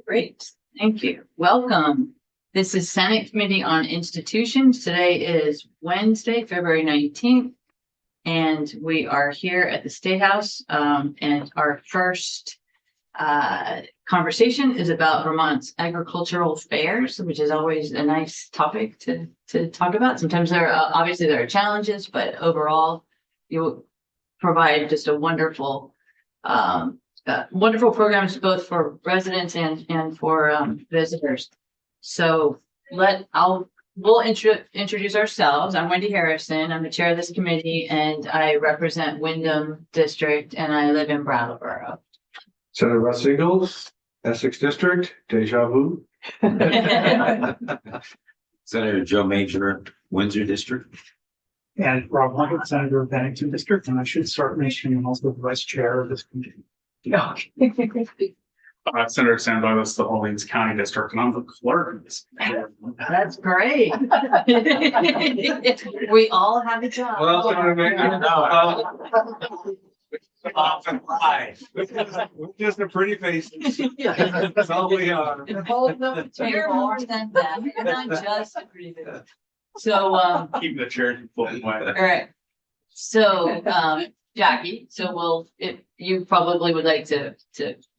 Great, thank you. Welcome. This is Senate Committee on Institutions. Today is Wednesday, February 19th, and we are here at the State House. And our first conversation is about Vermont's agricultural fairs, which is always a nice topic to talk about. Sometimes there are challenges, but overall, you provide just a wonderful programs both for residents and for visitors. So we'll introduce ourselves. I'm Wendy Harrison. I'm the chair of this committee, and I represent Windham District, and I live in Brattleboro. Senator Russ Ingalls, Essex District, deja vu. Senator Joe Major, Windsor District. And Rob Luckett, Senator of Bennington District, and I should start mentioning I'm also the vice chair of this committee. Yeah. Senator Sam Douglas, the Orleans County District, and I'm the clerk. That's great. We all have a job. Well, Senator Major, often lie. Just a pretty face. That's all we are. You're more than that. You're not just a pretty face. So Keep the chair full way. all right. So Jackie, you probably would like to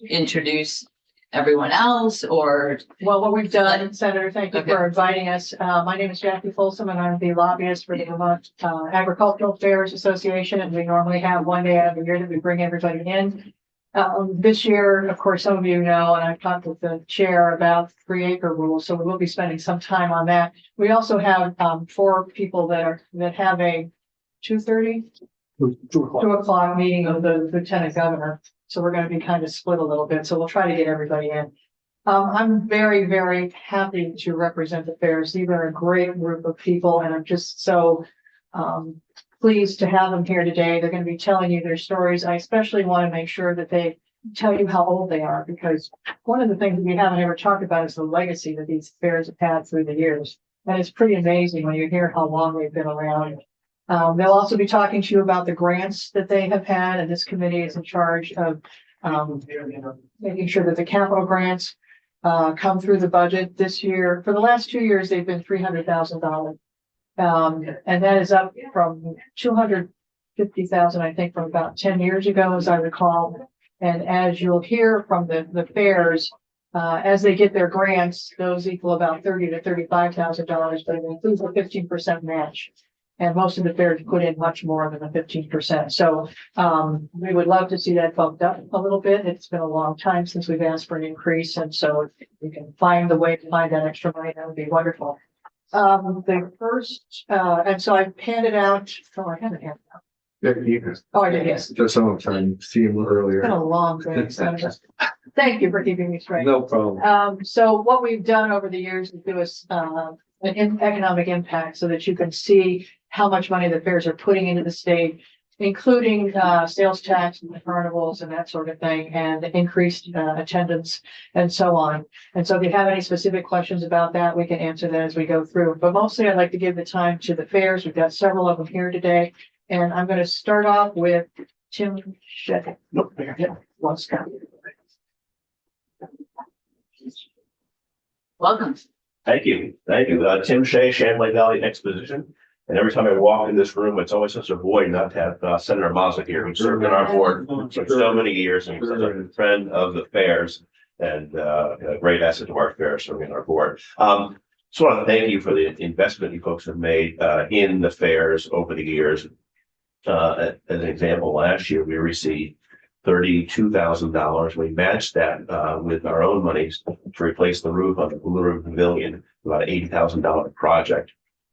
introduce everyone else, or Well, what we've done, Senator, thank you for inviting us. My name is Jackie Folsom, and I'm the lobbyist for the Vermont Agricultural Fairs Association. And we normally have one day out of the year that we bring everybody in. This year, of course, some of you know, and I've talked with the chair about 3-acre rules, so we will be spending some time on that. We also have 4 people that have a 2:30, 2:00 meeting of the lieutenant governor. So we're going to be kind of split a little bit. So we'll try to get everybody in. I'm very, very happy to represent the fairs. These are a great group of people, and I'm just so pleased to have them here today. They're going to be telling you their stories. I especially want to make sure that they tell you how old they are, because one of the things we haven't ever talked about is the legacy that these fairs have had through the years. And it's pretty amazing when you hear how long they've been around. They'll also be talking to you about the grants that they have had, and this committee is in charge of making sure that the capital grants come through the budget this year. For the last 2 years, they've been $300,000. And that is up from $250,000, I think, from about 10 years ago, as I recall. And as you'll hear from the fairs, as they get their grants, those equal about $30,000 to $35,000, but it includes a 15% match. And most of the fairs put in much more than the 15%. So we would love to see that bumped up a little bit. It's been a long time since we've asked for an increase. And so if we can find the way to find that extra money, that would be wonderful. The first, and so I've handed out, I haven't handed out. Oh, I did, yes. Just some time, see him earlier. It's been a long day. So thank you for keeping me straight. No problem. So what we've done over the years is do an economic impact so that you can see how much money the fairs are putting into the state, including sales tax and the carnivals and that sort of thing, and increased attendance and so on. And so if you have any specific questions about that, we can answer that as we go through. But mostly I'd like to give the time to the fairs. We've got several of them here today. And I'm going to start off with Tim Shea. Nope, yeah, one second. welcome. Thank you. Thank you. Tim Shea, Champlain Valley Exposition. And every time I walk in this room, it's always such a void not to have Senator Mazza here, who served on our board for so many years and was such a friend of the fairs and a great asset to our fairs serving on our board. Just want to thank you for the investment you folks have made in the fairs over the years. As an example, last year we received $32,000. We matched that with our own monies to replace the roof on the Blue River Pavilion, about an $80,000 project.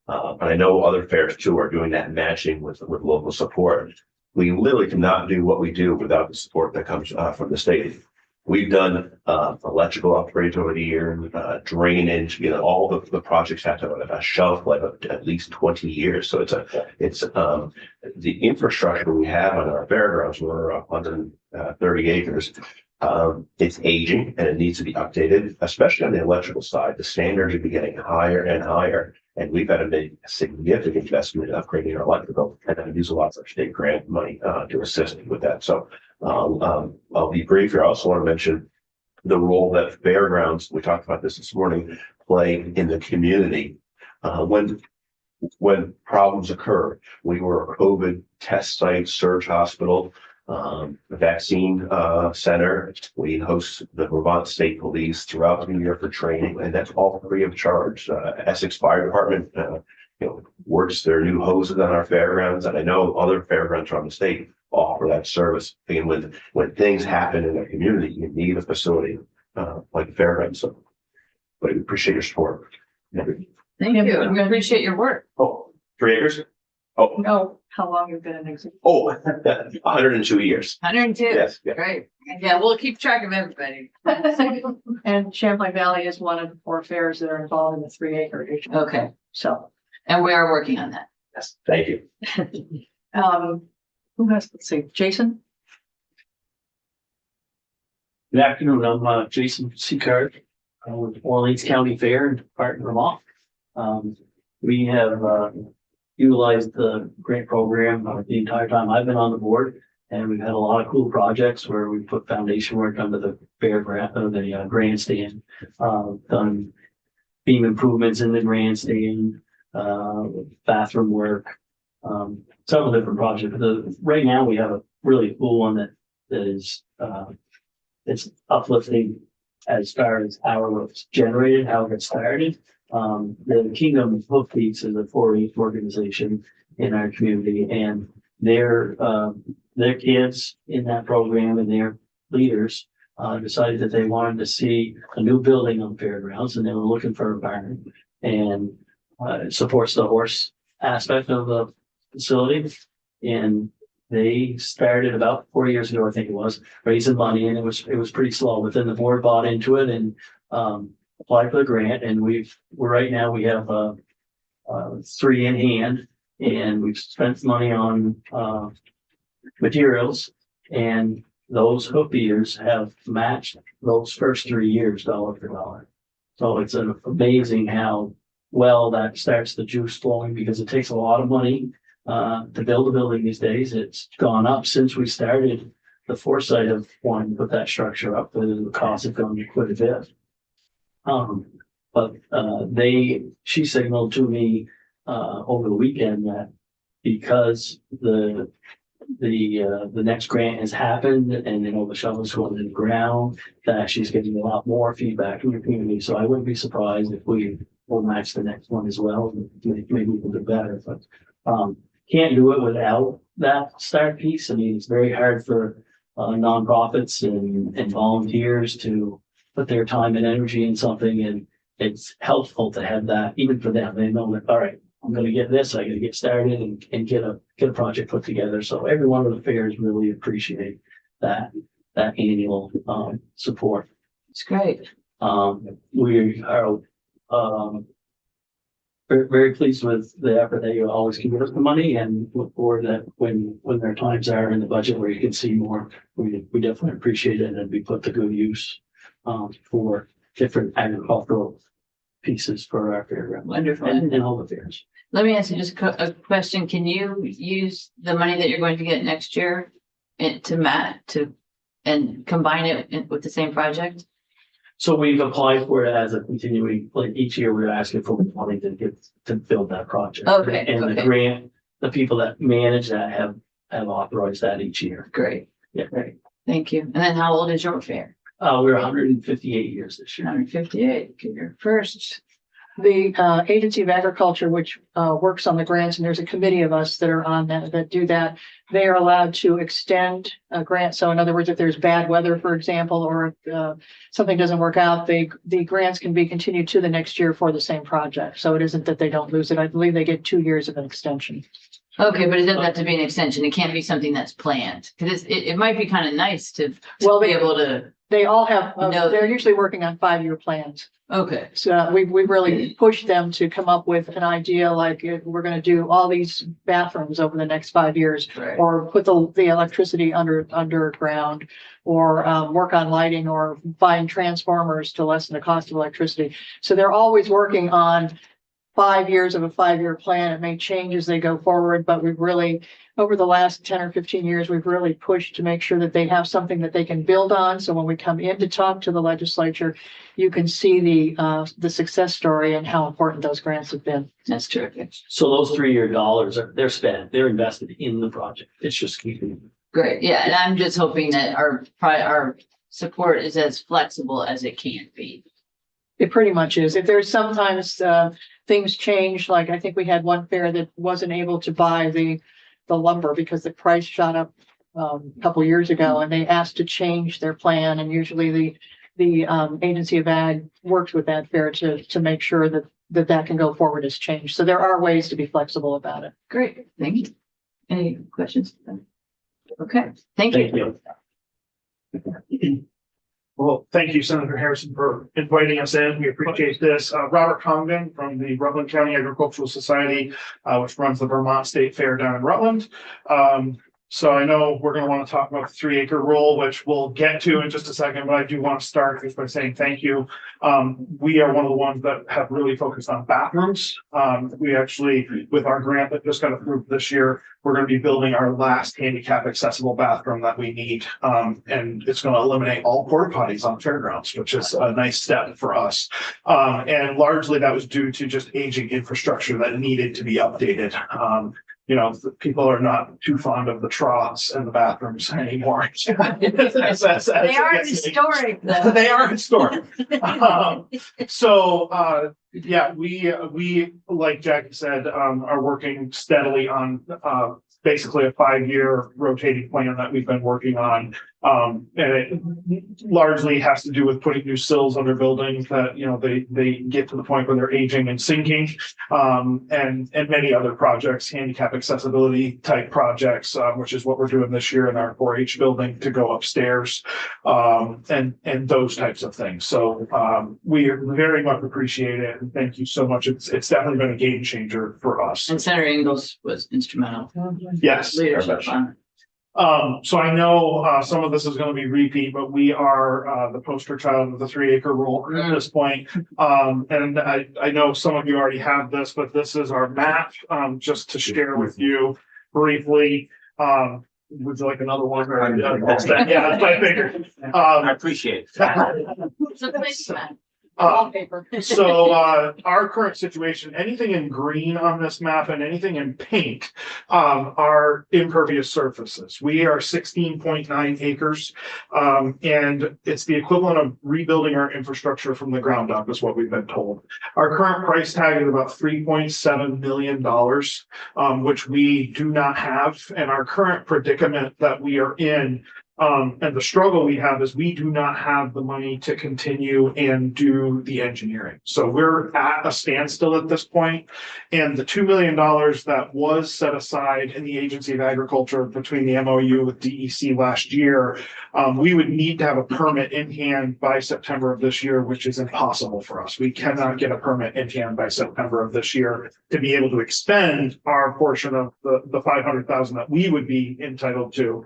And I know other fairs too are doing that matching with local support. We literally cannot do what we do without the support that comes from the state. We've done electrical upgrades over the year, drainage. All the projects have to have a shelf life of at least 20 years. So it's the infrastructure we have on our fairgrounds. We're 130 acres. It's aging and it needs to be updated, especially on the electrical side. The standards are getting higher and higher, and we've got to make a significant investment in upgrading our electrical, and I use a lot of our state grant money to assist with that. So I'll be brief here. I also want to mention the role that fairgrounds, we talked about this morning, play in the community. When problems occur, we were a COVID test site, surge hospital, vaccine center. We host the Vermont State Police throughout the year for training, and that's all free of charge. Essex Fire Department, works their new hoses on our fairgrounds, and I know other fairgrounds around the state offer that service. And when things happen in a community, you need a facility like the fairgrounds. So, but I appreciate your support. Thank you. We appreciate your work. Oh, 3 acres? Oh, No, how long you've been in existence? 102 years. 102. Yes, yeah. Great. Yeah, we'll keep track of everybody. And Champlain Valley is one of the 4 fairs that are involved in the 3 acre issue. Okay. So, And we are working on that. Yes, thank you. who has, let's see, Jason? Good afternoon, I'm Jason Seacard with Orleans County Fair in Barton, Vermont. We have utilized the grant program the entire time I've been on the board, and we've had a lot of cool projects where we put foundation work under the fair grandstand, done beam improvements in the grandstand, bathroom work, several different projects. Right now we have a really cool one that is it's uplifting as far as how it's generated, how it gets started. The Kingdom of Hoof Beats is a 4-H organization in our community, and their kids in that program and their leaders decided that they wanted to see a new building on fairgrounds, and they were looking for a barn, and it supports the horse aspect of the facility. And they started about 4 years ago, I think it was, raising money, and it was pretty slow. But then the board bought into it and applied for the grant, and right now we have 3 in hand, and we've spent money on materials, and those hoof beaters have matched those first 3 years dollar for dollar. So it's amazing how well that starts the juice flowing, because it takes a lot of money to build a building these days. It's gone up since we started the foresight of wanting to put that structure up. The cost has gone quite a bit. But she signaled to me over the weekend that because the next grant has happened and the shovel's going in the ground, that she's getting a lot more feedback from the community. So I wouldn't be surprised if we will match the next one as well. Maybe we can do better, but can't do it without that start piece. I mean, it's very hard for nonprofits and volunteers to put their time and energy in something, and it's helpful to have that even for them. They know that, all right, I'm going to get this, I got to get started and get a project put together. So every one of the fairs really appreciate that annual support. It's great. We are very pleased with the effort that you always give us the money, and look forward that when there are times are in the budget where you can see more, we definitely appreciate it, and it'd be put to good use for different agricultural pieces for our fairground. Wonderful. And all the fairs. Let me ask you just a question. Can you use the money that you're going to get next year and combine it with the same project? So we've applied for it as a continuing, like each year we're asking for money to build that project. Okay, And the okay. grant, the people that manage that have authorized that each year. Great. Yeah. Great. Thank you. And then how old is your fair? We're 158 years this year. 158. Okay, you're first. The Agency of Agriculture, which works on the grants, and there's a committee of us that are on that do that. They are allowed to extend a grant. So in other words, if there's bad weather, for example, or if something doesn't work out, the grants can be continued to the next year for the same project. So it isn't that they don't lose it. I believe they get 2 years of an extension. Okay, but it doesn't have to be an extension. It can't be something that's planned, because it might be kind of nice to Well, be able to. They all have, No. they're usually working on 5-year plans. Okay. So we really pushed them to come up with an idea, like we're going to do all these bathrooms over the next 5 years, Right. or put the electricity underground, or work on lighting, or find transformers to lessen the cost of electricity. So they're always working on 5 years of a 5-year plan. It may change as they go forward, but we've really, over the last 10 or 15 years, we've really pushed to make sure that they have something that they can build on. So when we come in to talk to the legislature, you can see the success story and how important those grants have been. That's terrific. So those 3-year dollars they're spent, they're invested in the project. It's just keeping. Great. Yeah. And I'm just hoping that our support is as flexible as it can be. It pretty much is. If there's sometimes things change, like I think we had one fair that wasn't able to buy the lumber because the price shot up a couple years ago, and they asked to change their plan. And usually the Agency of Ag works with that fair to make sure that can go forward as changed. So there are ways to be flexible about it. Great. Thank you. Any questions? Okay. Thank you. Well, thank you, Senator Harrison, for inviting us in. We appreciate this. Robert Congdon from the Rutland County Agricultural Society, which runs the Vermont State Fair down in Rutland. So I know we're going to want to talk about the 3-acre rule, which we'll get to in just a second, but I do want to start just by saying thank you. We are one of the ones that have really focused on bathrooms. We actually, with our grant that just got approved this year, we're going to be building our last handicap accessible bathroom that we need. And it's going to eliminate all porta potties on fairgrounds, which is a nice step for us. And largely that was due to just aging infrastructure that needed to be updated. You know, people are not too fond of the troughs and the bathrooms anymore. They are historic though. They are historic. Yeah, we, like Jackie said, are working steadily on basically a 5-year rotating plan that we've been working on. And it largely has to do with putting new sills under buildings that, you know, they get to the point where they're aging and sinking, and many other projects, handicap accessibility type projects, which is what we're doing this year in our 4-H building to go upstairs, and those types of things. So we very much appreciate it, and thank you so much. It's definitely been a game changer for us. And Senator Ingalls was instrumental. Yes. Leadership on. So I know some of this is going to be repeat, but we are the poster child of the 3-acre rule at this point. And I know some of you already have this, but this is our map, just to share with you briefly. Would you like another one? Or, yeah, that's my figure. I appreciate it. It's a placement. Wallpaper. So our current situation, anything in green on this map and anything in pink are impervious surfaces. We are 16.9 acres, and it's the equivalent of rebuilding our infrastructure from the ground up is what we've been told. Our current price tag is about $3.7 million, which we do not have. And our current predicament that we are in, and the struggle we have is we do not have the money to continue and do the engineering. So we're at a standstill at this point. And the $2 million that was set aside in the Agency of Agriculture between the MOU with DEC last year, we would need to have a permit in hand by September of this year, which is impossible for us. We cannot get a permit in hand by September of this year to be able to expend our portion of the $500,000 that we would be entitled to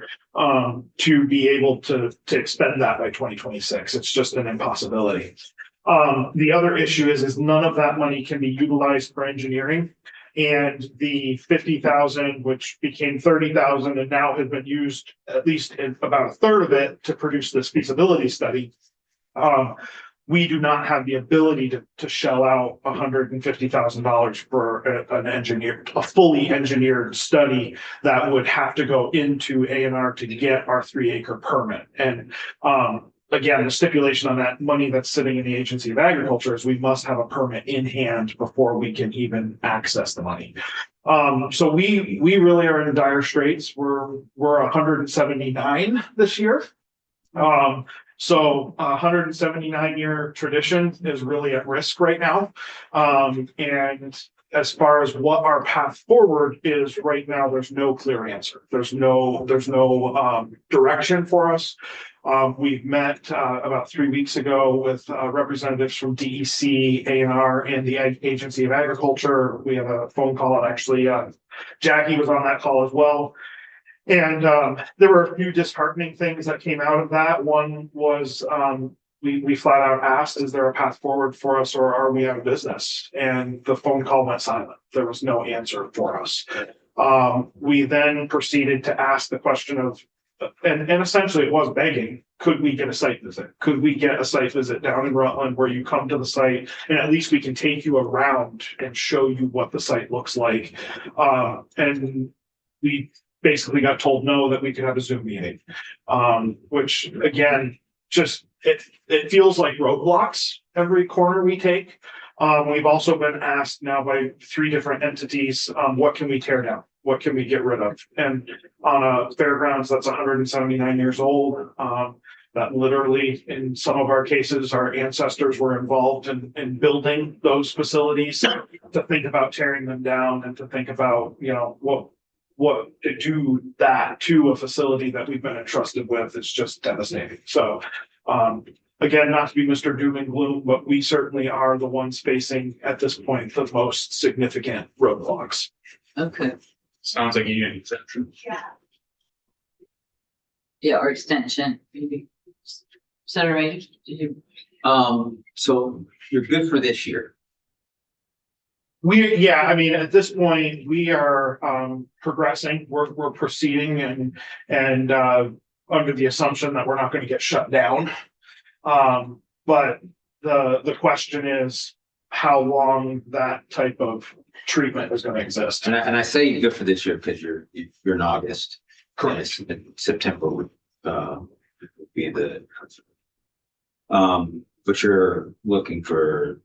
be able to expend that by 2026. It's just an impossibility. The other issue is none of that money can be utilized for engineering. And the 50,000, which became 30,000 and now has been used at least in about a third of it to produce this feasibility study. We do not have the ability to shell out $150,000 for a fully engineered study that would have to go into A&R to get our 3-acre permit. And again, the stipulation on that money that's sitting in the Agency of Agriculture is we must have a permit in hand before we can even access the money. So we really are in dire straits. We're 179 this year. So 179-year tradition is really at risk right now. And as far as what our path forward is right now, there's no clear answer. There's no direction for us. We've met about 3 weeks ago with representatives from DEC, A&R, and the Agency of Agriculture. We have a phone call, and actually Jackie was on that call as well. And there were a few disheartening things that came out of that. One was, we flat out asked, is there a path forward for us or are we out of business? And the phone call went silent. There was no answer for us. We then proceeded to ask the question of, and essentially it was begging, could we get a site visit? Could we get a site visit down in Rutland where you come to the site and at least we can take you around and show you what the site looks like? And we basically got told no, that we could have a Zoom meeting. Which again, just it feels like roadblocks every corner we take. We've also been asked now by 3 different entities, what can we tear down? What can we get rid of? And on a fairgrounds that's 179 years old, that literally in some of our cases, our ancestors were involved in building those facilities. To think about tearing them down and to think about, you know, what to do that to a facility that we've been entrusted with is just devastating. So, again, not to be Mr. Doom and Gloom, but we certainly are the ones facing at this point the most significant roadblocks. Okay, Sounds like you need an exemption. yeah, or extension, maybe. Senator Rage, did you? So you're good for this year. Yeah, I mean, at this point, we are progressing, we're proceeding and under the assumption that we're not going to get shut down. But the question is how long that type of treatment is going to exist. And I say you're good for this year because you're in August. Correct. And September would be the. But you're looking for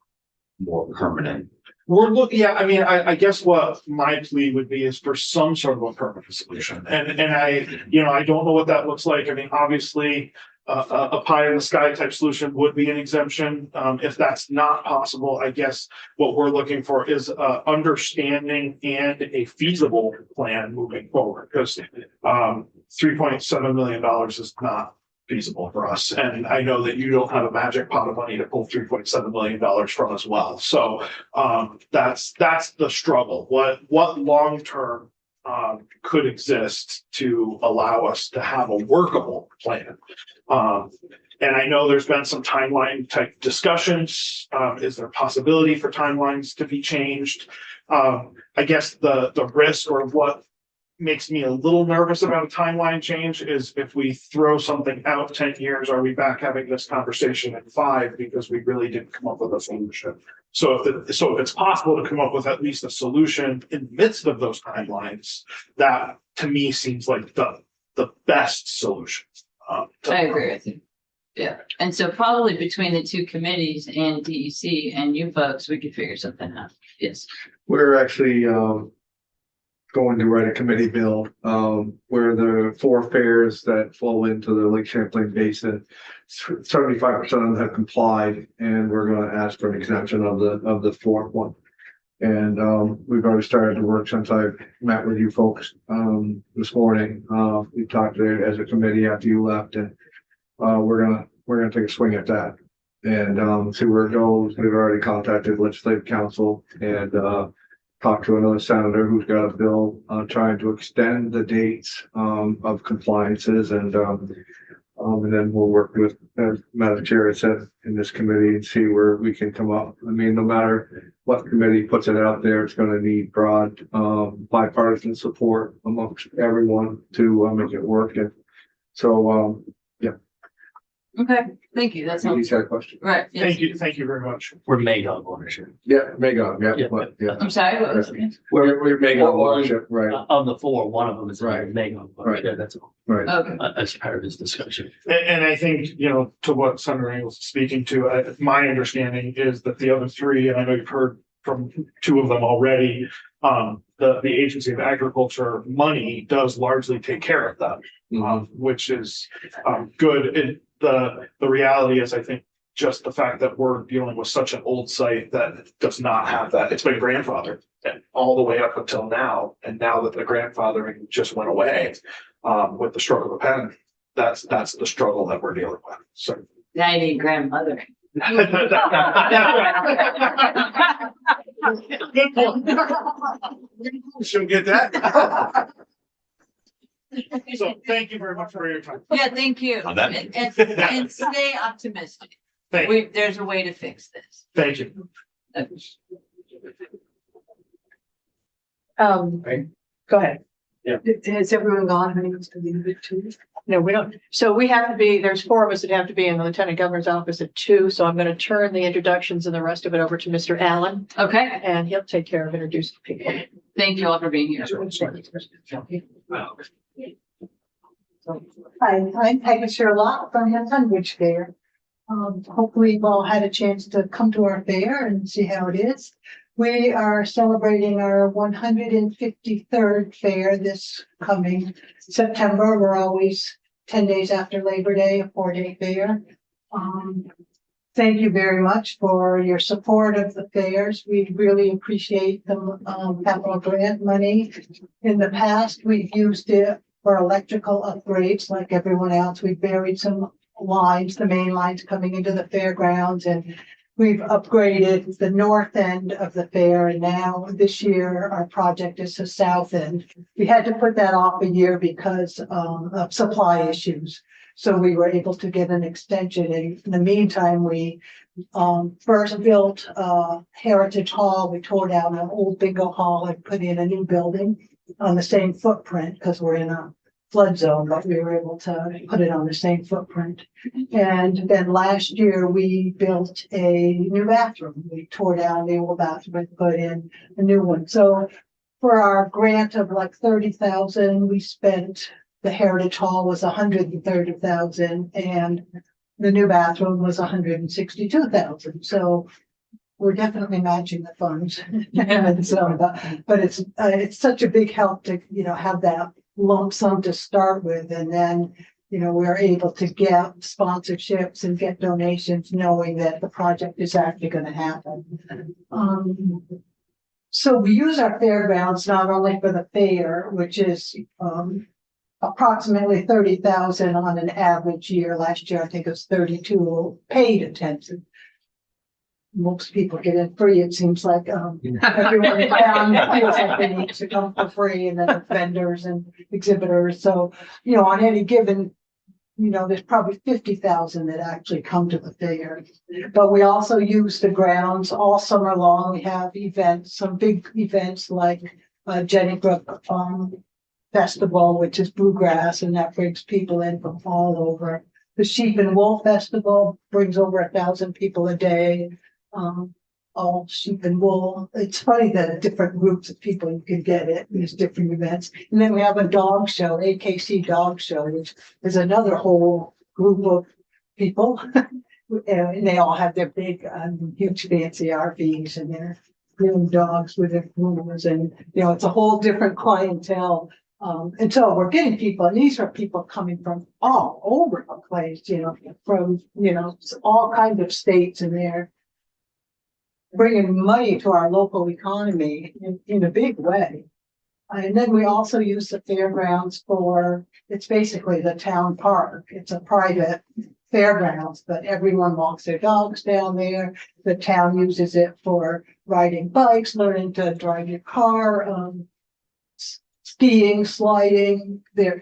more permanent. We're looking, yeah, I mean, I guess what my plea would be is for some sort of a permanent solution. And I, you know, I don't know what that looks like. I mean, obviously, a pie in the sky type solution would be an exemption. If that's not possible, I guess what we're looking for is understanding and a feasible plan moving forward. Because $3.7 million is not feasible for us. And I know that you don't have a magic pot of money to pull $3.7 million from as well. So that's the struggle. What long-term could exist to allow us to have a workable plan? And I know there's been some timeline type discussions. Is there a possibility for timelines to be changed? I guess the risk or what makes me a little nervous about a timeline change is if we throw something out 10 years, are we back having this conversation in 5 because we really didn't come up with a solution? So if it's possible to come up with at least a solution in the midst of those timelines, that to me seems like the best solution. I agree with you. Yeah, and so probably between the 2 committees and DEC and you folks, we could figure something out. Yes. We're actually going to write a committee bill where the 4 fairs that flow into the Lake Champlain Basin, 75% of them have complied, and we're going to ask for an exemption of the 4th one. And we've already started to work since I met with you folks this morning. We talked there as a committee after you left, and we're gonna take a swing at that and see where it goes. We've already contacted legislative council and talked to another senator who's got a bill trying to extend the dates of compliances, and then we'll work with, as Madam Chair said, in this committee and see where we can come up. I mean, no matter what committee puts it out there, it's going to need broad bipartisan support amongst everyone to make it work. And so, Okay, thank you. That's he's got a question. right. Yes. Thank you very much. We're Magog ownership. Yeah, Megan. Yeah, Yeah. but, yeah. I'm sorry. What was it? We're Megan ownership, right? Of the 4, one of them is Right. Magog. Right. Yeah, that's all. Right. Okay. As part of this discussion. And I think, you know, to what Senator Engels is speaking to, my understanding is that the other 3, and I know you've heard from 2 of them already, the Agency of Agriculture money does largely take care of that, which is good. And the reality is, I think, just the fact that we're dealing with such an old site that does not have that. It's been grandfathered all the way up until now. And now that the grandfathering just went away with the stroke of a pen, that's the struggle that we're dealing with. So. Now you need grandmother. Good point. She'll get that. So thank you very much for your time. Yeah, thank you. On that- And stay optimistic. Thank you. there's a way to fix this. Thank you. Go ahead. Has everyone gone? Who needs to leave it too? No, we don't. So we have to be, there's 4 of us that have to be in the Lieutenant Governor's office at 2. So I'm going to turn the introductions and the rest of it over to Mr. Allen, Okay, and he'll take care of introducing people. thank you all for being here. Hi, I'm Peggy Sherlock from the Tunbridge Fair. Hopefully you've all had a chance to come to our fair and see how it is. We are celebrating our 153rd fair this coming September. We're always 10 days after Labor Day, a 4-day fair. Thank you very much for your support of the fairs. We really appreciate the capital grant money. In the past, we've used it for electrical upgrades like everyone else. We buried some lines, the main lines coming into the fairgrounds, and we've upgraded the north end of the fair. And now this year, our project is the south end. We had to put that off a year because of supply issues. So we were able to get an extension. And in the meantime, we first built Heritage Hall. We tore down an old bingo hall and put in a new building on the same footprint because we're in a flood zone, but we were able to put it on the same footprint. And then last year we built a new bathroom. We tore down the old bathroom and put in a new one. So for our grant of like 30,000, we spent, the Heritage Hall was 130,000 and the new bathroom was 162,000. So we're definitely matching the funds. And so, but it's such a big help to, have that lump sum to start with. And then, we're able to get sponsorships and get donations knowing that the project is actually going to happen. So we use our fairgrounds not only for the fair, which is approximately 30,000 on an average year. Last year, I think it was 32 paid attendance. Most people get in free. It seems like everyone in town feels like they need to come for free, and then the vendors and exhibitors. So, on any given, there's probably 50,000 that actually come to the fair. But we also use the grounds all summer long. We have events, some big events like Jenny Brook Festival, which is bluegrass, and that brings people in from all over. The Sheep and Wool Festival brings over 1,000 people a day. All sheep and wool. It's funny the different groups of people you can get at these different events. And then we have a dog show, AKC Dog Show, which is another whole group of people. And they all have their big, huge fancy RVs and their groom dogs with their groomers. And, it's a whole different clientele. And so we're getting people, and these are people coming from all over the place, from, all kinds of states, and they're bringing money to our local economy in a big way. And then we also use the fairgrounds it's basically the town park. It's a private fairgrounds, but everyone walks their dogs down there. The town uses it for riding bikes, learning to drive your car, skiing, sliding. They're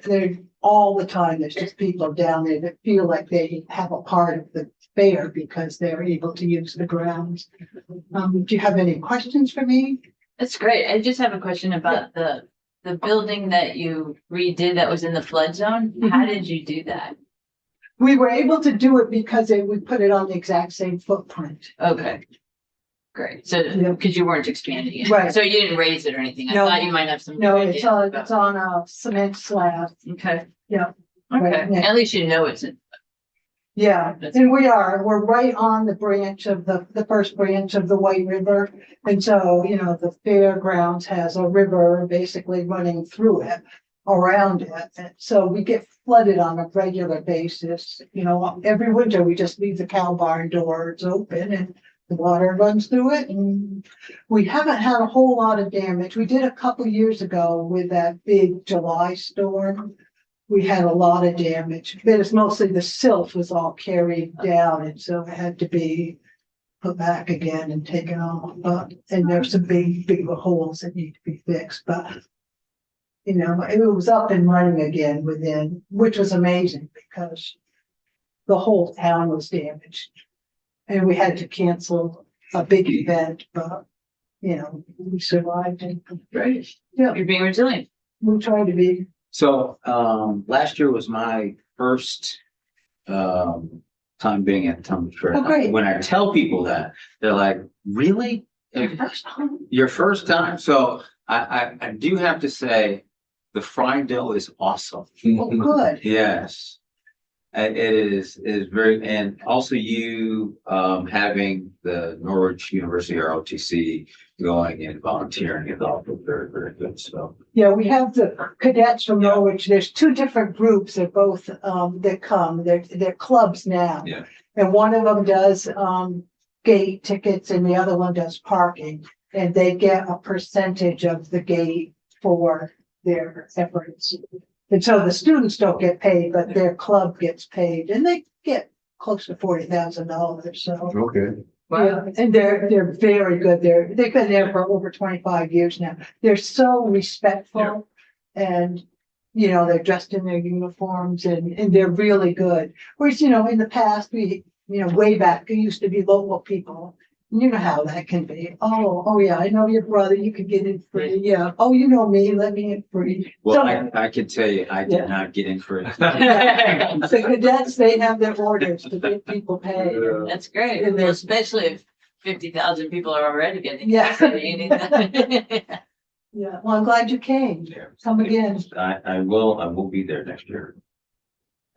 all the time. There's just people down there that feel like they have a part of the fair because they're able to use the grounds. Do you have any questions for me? That's great. I just have a question about the building that you redid that was in the flood zone. How did you do that? We were able to do it because we put it on the exact same footprint. Okay. Great. So, because you weren't expanding it. Right. So you didn't raise it or anything. I No. thought you might have some. No, idea it's on a cement slab. Okay. Yeah. Okay. Right, yeah. At least you know it's in. Yeah, and we're right on the branch of the first branch of the White River. And so, the fairgrounds has a river basically running through it, around it. And so we get flooded on a regular basis. Every winter we just leave the cow barn doors open and the water runs through it. And we haven't had a whole lot of damage. We did a couple years ago with that big July storm. We had a lot of damage, but it's mostly the silt was all carried down, and so it had to be put back again and taken off. And there's some big holes that need to be fixed, but it was up and running again which was amazing because the whole town was damaged. and we had to cancel a big event, but, you know, we survived and Great. Yeah. You're being resilient. we tried to be. So, last year was my first, time being at Tunbridge Fair. Oh, great. When I tell people that, they're like, really? Your first time? So I do have to say, the fried dough is awesome. Oh, good. Yes. And it is very, and also you, having the Norwich University ROTC going and volunteering is also very, very good, so. Yeah, we have the cadets from Norwich. There's two different groups that both, that come. They're clubs now. Yeah. And one of them does, gate tickets and the other one does parking. And they get a percentage of the gate for their efforts. And so the students don't get paid, but their club gets paid and they get close to $40,000, so. Okay. Yeah, and they're very good. They've been there for over 25 years now. They're so respectful and, you know, they're dressed in their uniforms and they're really good. Whereas, you know, in the past, way back, it used to be local people. You know how that can be. Oh yeah, I know your brother, you could get in free. Yeah. Oh, you know me, let me in free. Well, So- I can tell you, I did not get in for it. The cadets, they have their orders to get people paid. That's great, And there's- especially if 50,000 people are already getting. Yeah. paid. Yeah, well, I'm glad you came. Come again. I will be there next year.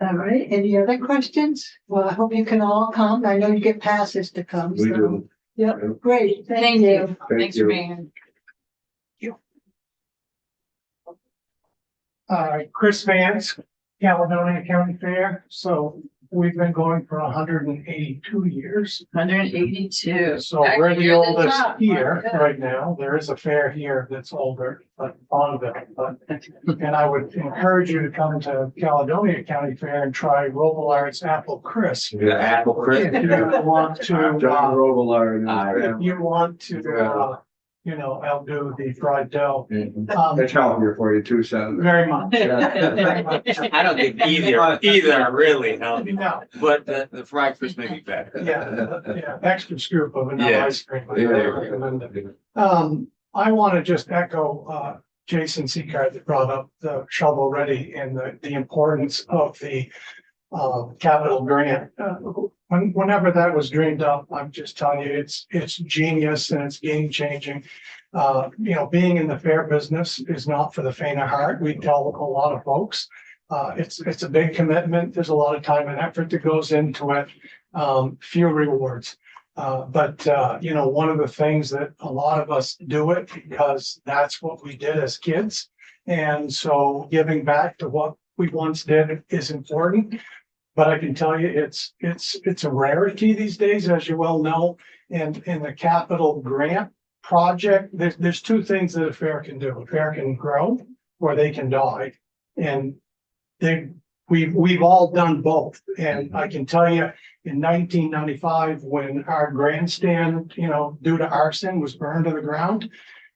All right, any other questions? Well, I hope you can all come. I know you get passes to come. We so- do. Yep, great, Thank you. Thanks for you. being here. Chris Vance, Caledonia County Fair. So we've been going for 182 years. 182. So we're Actually, the you're oldest top. here Yeah. right now. There is a fair here that's older, but Bonneville. And I would encourage you to come to Caledonia County Fair and try Robilar's Apple Crisp. The apple crisp. If you want to, John Robillard. if you want to, outdo the fried dough. It's healthier for you too, so. Very much. Very much. I don't think either are really healthy, No, but the fried crisp may be better. yeah, extra scoop of vanilla Yeah. ice cream. I Yeah. recommend it. I want to just echo, Jason Seacard that brought up the shovel ready and the importance of the capital grant. Whenever that was dreamed up, I'm just telling you, it's genius and it's game changing. Being in the fair business is not for the faint of heart. We tell a lot of folks. It's a big commitment. There's a lot of time and effort that goes into it. Few rewards. But one of the things that a lot of us do it because that's what we did as kids. And so giving back to what we once did is important. But I can tell you, it's a rarity these days, as you well know. And in the capital grant project, there's two things that a fair can do. A fair can grow or they can die. And we've all done both. And I can tell you, in 1995, when our grandstand, due to arson was burned to the ground,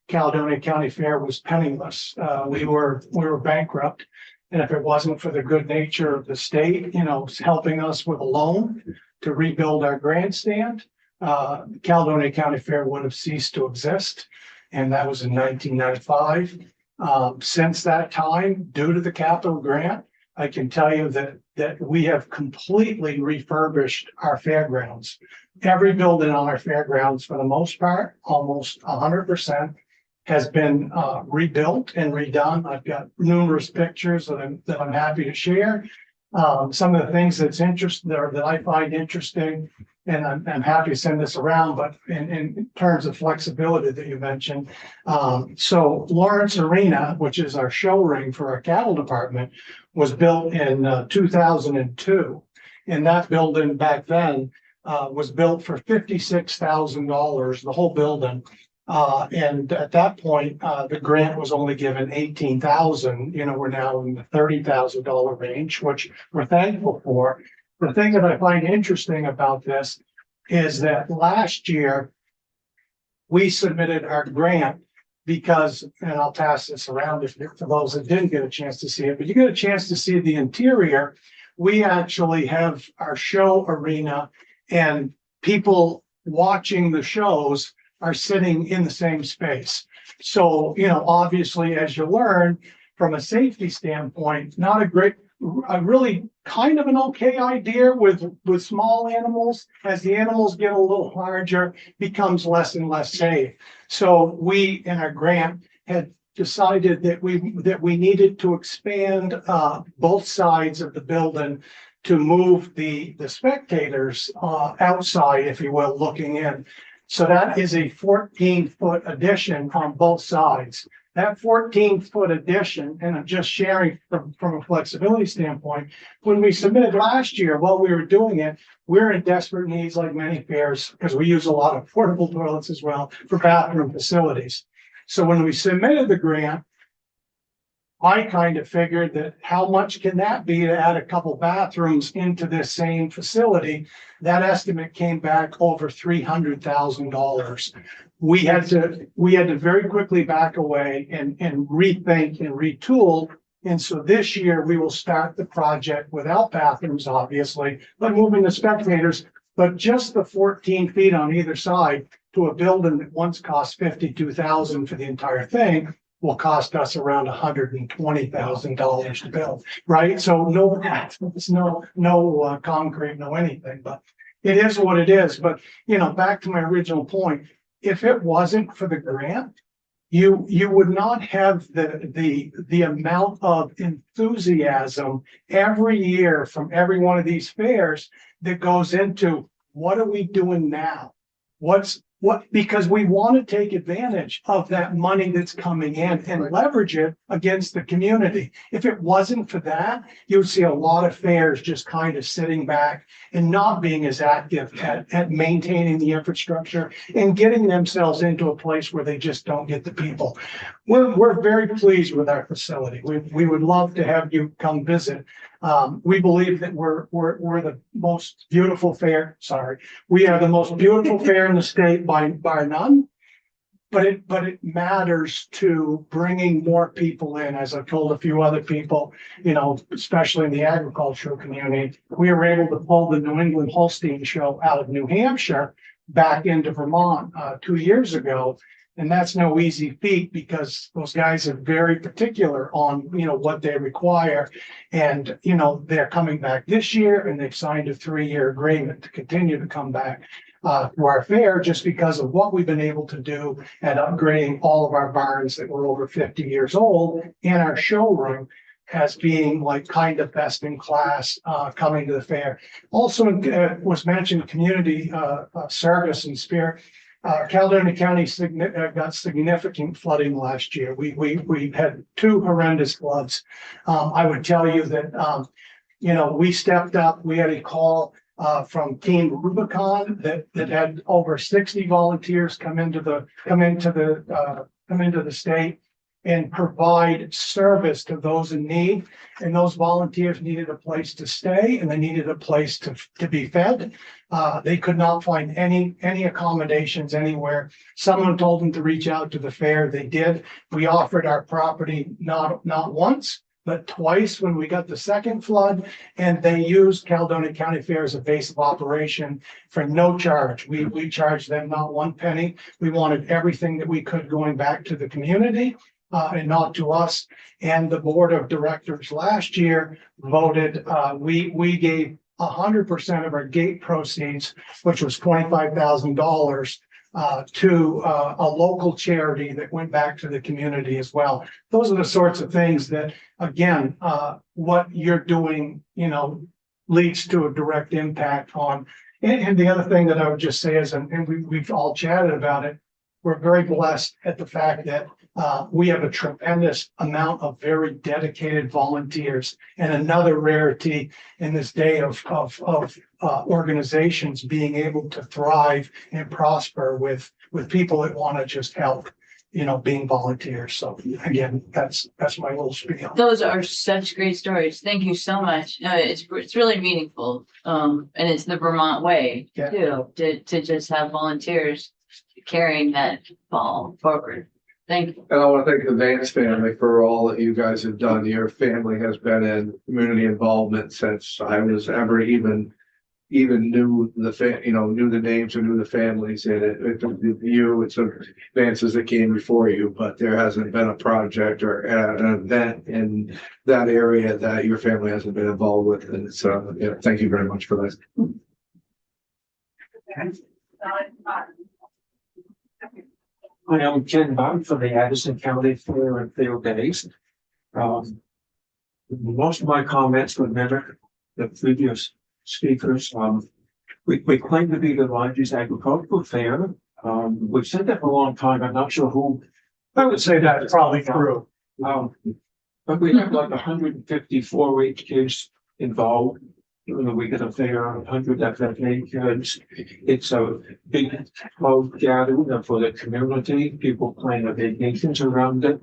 Caledonia County Fair was penniless. We were bankrupt. And if it wasn't for the good nature of the state, helping us with a loan to rebuild our grandstand, Caledonia County Fair would have ceased to exist. And that was in 1995. Since that time, due to the capital grant, I can tell you that we have completely refurbished our fairgrounds. Every building on our fairgrounds, for the most part, almost 100%, has been rebuilt and redone. I've got numerous pictures that I'm happy to share. Some of the things that I find interesting, and I'm happy to send this around, but in terms of flexibility that you mentioned. So Lawrence Arena, which is our show ring for our cattle department, was built in 2002. And that building back then was built for $56,000, the whole building. And at that point, the grant was only given $18,000. We're now in the $30,000 range, which we're thankful for. The thing that I find interesting about this is that last year we submitted our grant because, and I'll pass this around for those that didn't get a chance to see it, but you get a chance to see the interior. We actually have our show arena and people watching the shows are sitting in the same space. So, obviously, as you learn from a safety standpoint, not a really kind of an okay idea with small animals. As the animals get a little larger, becomes less and less safe. So we, in our grant, had decided that we needed to expand both sides of the building to move the spectators outside, if you will, looking in. So that is a 14-foot addition on both sides. That 14-foot addition, and I'm just sharing from a flexibility standpoint, when we submitted last year, while we were doing it, we're in desperate needs, like many fairs, because we use a lot of portable toilets as well for bathroom facilities. So when we submitted the grant, I kind of figured that how much can that be to add a couple bathrooms into this same facility? That estimate came back over $300,000. We had to very quickly back away and rethink and retool. And so this year we will start the project without bathrooms, obviously, but moving the spectators, but just the 14 feet on either side to a building that once cost $52,000 for the entire thing will cost us around $120,000 to build, right? So no, it's no concrete, no anything, but it is what it is. But, back to my original point, if it wasn't for the grant, you would not have the amount of enthusiasm every year from every one of these fairs that goes into what are we doing now? Because we want to take advantage of that money that's coming in and leverage it against the community. If it wasn't for that, you would see a lot of fairs just kind of sitting back and not being as active at maintaining the infrastructure and getting themselves into a place where they just don't get the people. We're very pleased with our facility. We would love to have you come visit. We believe that we're the most beautiful fair. Sorry, we are the most beautiful fair in the state by none. But it matters to bringing more people in. As I've told a few other people, especially in the agricultural community, we were able to pull the New England Holstein show out of New Hampshire back into Vermont 2 years ago. And that's no easy feat because those guys are very particular on, what they require. And, they're coming back this year and they've signed a 3-year agreement to continue to come back to our fair just because of what we've been able to do at upgrading all of our barns that were over 50 years old and our showroom as being like kind of best in class coming to the fair. Also was mentioned community service and spirit. Caledonia County got significant flooding last year. We had 2 horrendous floods. I would tell you that, we stepped up. We had a call from Team Rubicon that had over 60 volunteers come into the state and provide service to those in need. And those volunteers needed a place to stay and they needed a place to be fed. They could not find any accommodations anywhere. Someone told them to reach out to the fair. They did. We offered our property not once, but twice when we got the second flood, and they used Caledonia County Fair as a base of operation for no charge. We charged them not 1 penny. We wanted everything that we could going back to the community. And not to us. And the board of directors last year voted, we gave 100% of our gate proceeds, which was $25,000, to a local charity that went back to the community as well. Those are the sorts of things that, again, what you're doing, leads to a direct impact on. And the other thing that I would just say is, and we've all chatted about it, we're very blessed at the fact that we have a tremendous amount of very dedicated volunteers, and another rarity in this day of organizations being able to thrive and prosper with people that want to just help, being volunteers. So again, that's my little spiel. Those are such great stories. Thank you so much. It's really meaningful. And it's the Vermont way too, to just have volunteers carrying that ball forward. Thank you. And I want to thank the Vance family for all that you guys have done. Your family has been in community involvement since I was ever even even knew knew the names or knew the families, and it's advances that came before you, but there hasn't been a project or an event in that area that your family hasn't been involved with, and so, thank you very much for that. Hi, I'm Ken Bond from the Addison County Fair and Field Days. Most of my comments would mirror the previous speakers. We claim to be the largest agricultural fair. We've said that for a long time. I'm not sure who. I would say that's probably true. But we have like 154 H kids involved during the week of the fair, 100 FFA kids. It's a big club gathering for the community, people planning their vacations around it.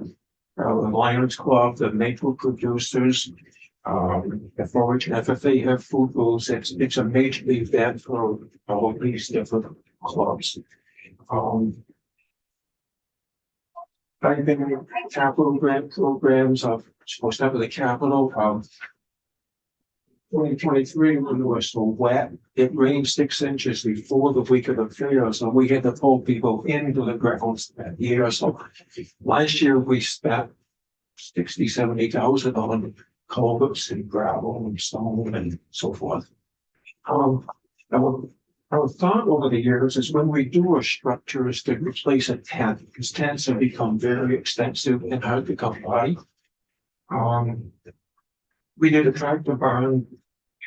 The Lions Club, the maple producers, the Forage and FFA have food booths. It's a major event for all these different clubs. I've been in capital grant programs of supposed to have the capital. 2023, when it was so wet, it rained 6 inches before the week of the fair, so we had to pull people into the grounds that year. So last year we spent 70,000 on culverts and gravel and stone and so forth. Our thought over the years is when we do a structure is to replace a tent, because tents have become very expensive and hard to come by. We did a tractor barn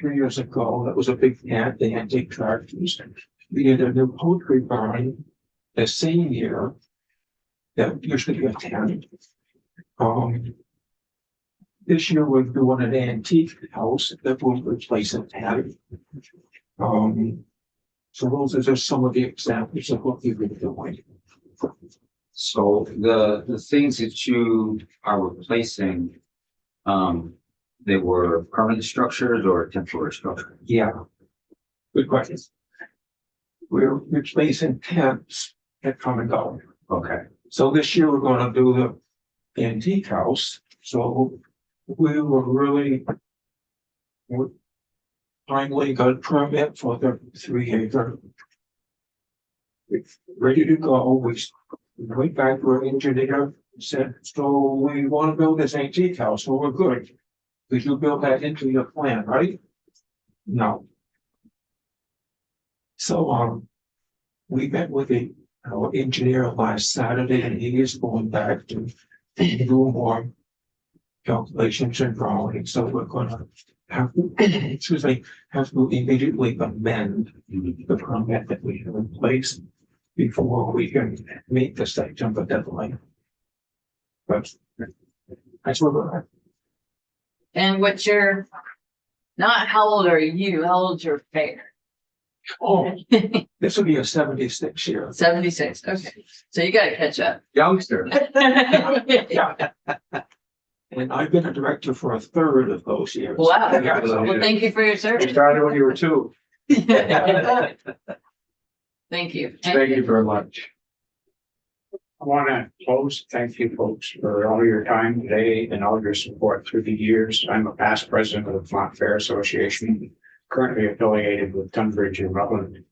3 years ago. That was a big tent. They had big tractors. We did a new poultry barn the same year. That used to be a tent. This year we're doing an antique house that will replace a tent. So those are just some of the examples of what we've been doing. So the things that you are replacing, they were permanent structures or temporary structures? Yeah. Good questions. We're replacing tents that come and go. Okay. So this year we're gonna do the antique house. So we finally got a permit for the 3 acre. It's ready to go. We went back to our engineer, said, so we want to build this antique house. Well, we're good. Because you build that into your plan, right? No. So, we met with our engineer last Saturday, and he is going back to do more calculations and drawings. So we're gonna have to, have to immediately amend the permit that we have in place before we can meet the September deadline. But that's where we're at. And not how old are you? How old's your fair? Oh, this will be a 76 year. 76. Okay. So you gotta catch up. Youngster. Yeah. And I've been a director for a third of those years. Wow. Yeah. Well, thank you for your You service. started when you were 2. Thank you. Thank you very much. I want to close. Thank you folks for all your time today and all your support through the years. I'm a past president of the Vermont Fair Association, currently affiliated with Tunbridge and Rutland,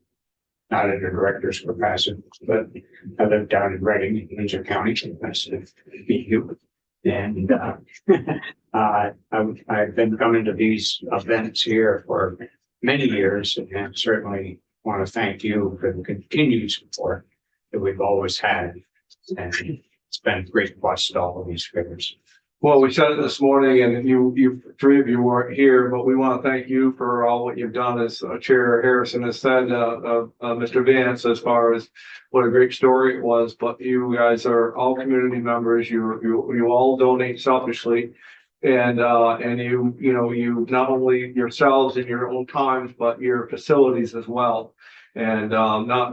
not in a director's capacity, but I live down in Reading, Windsor County. Nice to meet you. And I've been coming to these events here for many years, and certainly want to thank you for the continued support that we've always had. And it's been a great plus to all of these figures. Well, we said it this morning, and you 3 of you weren't here, but we want to thank you for all what you've done, as Chair Harrison has said, Mr. Vance, as far as what a great story it was. But you guys are all community members. You all donate selfishly, and you not only yourselves in your own times, but your facilities as well. And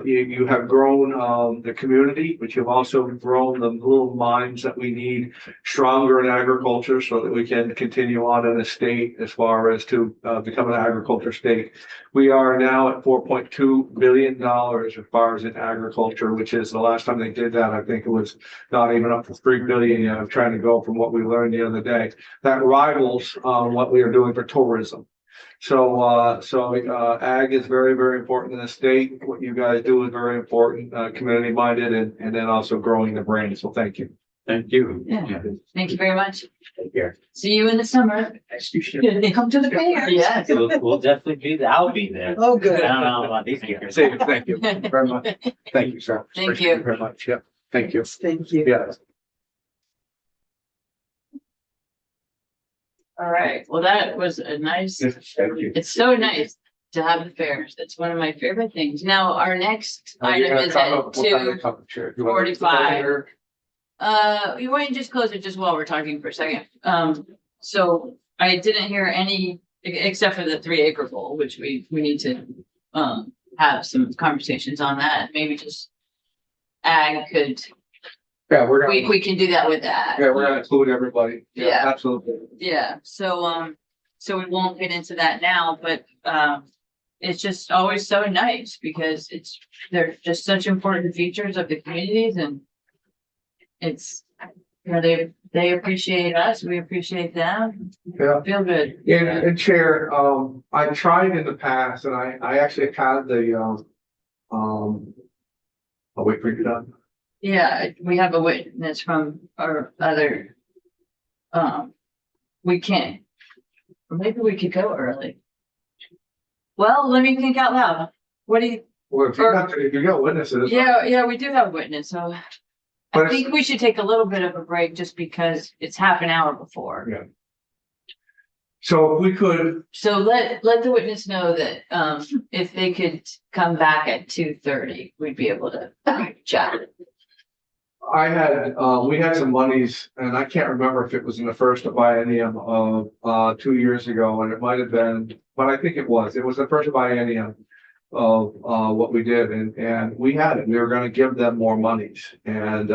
you have grown the community, but you've also grown the little minds that we need stronger in agriculture, so that we can continue on in the state as far as to become an agriculture state. We are now at $4.2 billion as far as in agriculture, which is the last time they did that, I think it was not even up to 3 billion yet. I'm trying to go from what we learned the other day. That rivals what we are doing for tourism. Ag is very, very important in the state. What you guys do is very important, community minded and then also growing the brand. So thank you. Thank you. Yeah. Thank you very much. Take care. See you in the summer. Come to the fair. Yes. We'll definitely be there. I'll be there. Oh, I good. don't know about these guys. Thank you very much. Thank you, sir. Thank Appreciate you. Very much. Yep. Thank you. Thank you. Yeah. All right. Well, that was a nice, Thank you. it's so nice to have the fairs. It's one of my favorite things. Now, our next item is at 2:45. You want to just close it just while we're talking for a second. So I didn't hear any, except for the 3-acre goal, which we need to, have some conversations on that. Maybe just ag could, Yeah, we're gonna, we can do that with that. yeah, we're gonna include everybody. Yeah. Absolutely. Yeah, so we won't get into that now, but, it's just always so nice because they're just such important features of the communities and it's, you know, they appreciate us, we appreciate them. Yeah. Feel good. And Chair, I tried in the past and I actually had the, I'll wait for you done. Yeah, we have a witness from our other, we can't, or maybe we could go early. Well, let me think out loud. What do you, Well, if you got witnesses. yeah, we do have a witness, so But I it's- think we should take a little bit of a break just because it's half an hour before. Yeah. So if we could, So let the witness know that, if they could come back at 2:30, we'd be able to chat. we had some monies and I can't remember if it was in the first biennium of, 2 years ago and it might have been, but I think it was the first biennium of, what we did and we had it. We were gonna give them more monies and,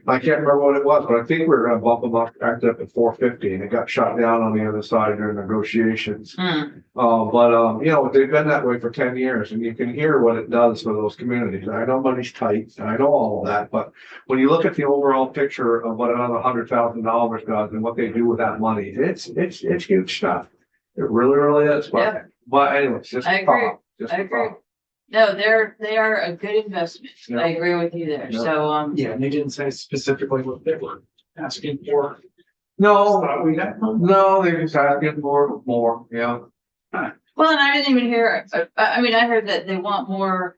I can't remember what it was, but I think we were gonna bump them up, acted up at 450 and it got shot down on the other side during negotiations. Hmm. You know, they've been that way for 10 years and you can hear what it does for those communities. I know money's tight and I know all of that, but when you look at the overall picture of what another $100,000 does and what they do with that money, it's huge stuff. It really, really is. Yeah. But anyways, just. I a agree. thought, just I a agree. thought. No, they are a good investment. Yeah. I agree with you there. Yeah. So, Yeah, and they didn't say specifically what they were asking for. No, Thought we had. no, they're just asking for more, yeah. well, and I didn't even hear, I mean, I heard that they want more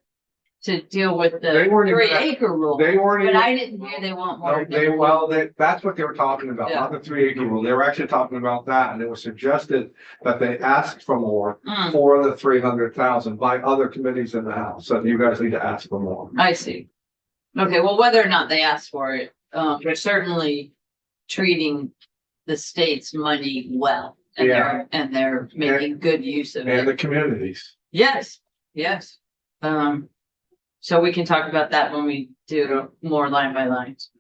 to deal with the They weren't even- 3-acre rule. They weren't But even. I didn't hear they want more. That's what they were talking about, not the 3-acre rule. They were actually talking about that and it was suggested that they asked for more Mm, for the 300,000 by other committees in the House. So you guys need to ask for more. I see. Okay, well, whether or not they asked for it, they're certainly treating the state's money well. And they're making good use of And the it. communities. Yes, yes. So we can talk about that when we do more line by lines.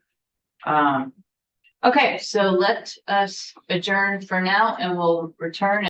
Okay, so let us adjourn for now and we'll return